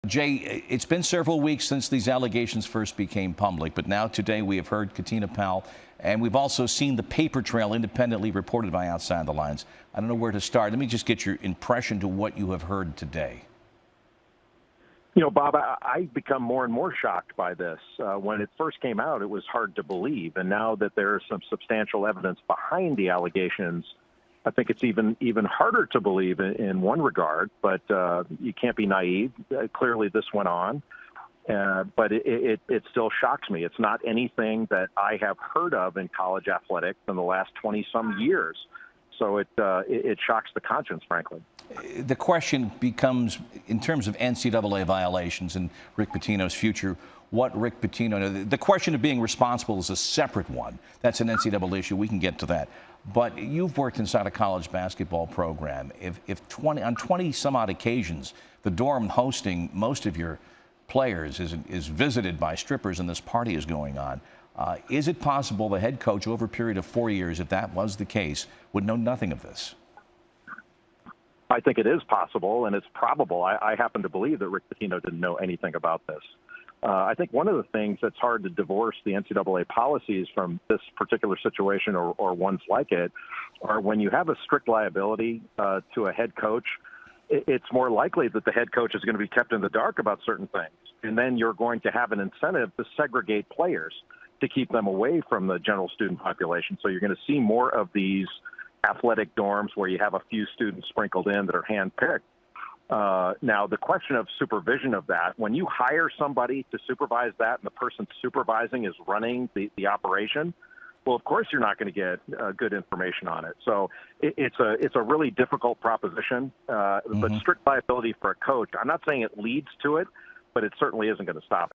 Jay, it's been several weeks since these allegations first became public, but now today we have heard Katina Powell, and we've also seen the paper trail independently reported by Outside the Lines. I don't know where to start. Let me just get your impression to what you have heard today. You know, Bob, I've become more and more shocked by this. When it first came out, it was hard to believe. And now that there's some substantial evidence behind the allegations, I think it's even harder to believe in one regard. But you can't be naive. Clearly, this went on. But it still shocks me. It's not anything that I have heard of in college athletics in the last 20-some years. So it shocks the conscience, frankly. The question becomes, in terms of NCAA violations and Rick Pitino's future, what Rick Pitino, the question of being responsible is a separate one. That's an NCAA issue. We can get to that. But you've worked inside a college basketball program. If on 20 some odd occasions, the dorm hosting most of your players is visited by strippers and this party is going on, is it possible the head coach over a period of 4 years, if that was the case, would know nothing of this? I think it is possible, and it's probable. I happen to believe that Rick Pitino didn't know anything about this. I think one of the things that's hard to divorce the NCAA policies from this particular situation or ones like it are when you have a strict liability to a head coach, it's more likely that the head coach is going to be kept in the dark about certain things. And then you're going to have an incentive to segregate players to keep them away from the general student population. So you're going to see more of these athletic dorms where you have a few students sprinkled in that are handpicked. Now, the question of supervision of that, when you hire somebody to supervise that and the person supervising is running the operation, well, of course you're not going to get good information on it. So it's a really difficult proposition. But strict liability for a coach, I'm not saying it leads to it, but it certainly isn't going to stop it.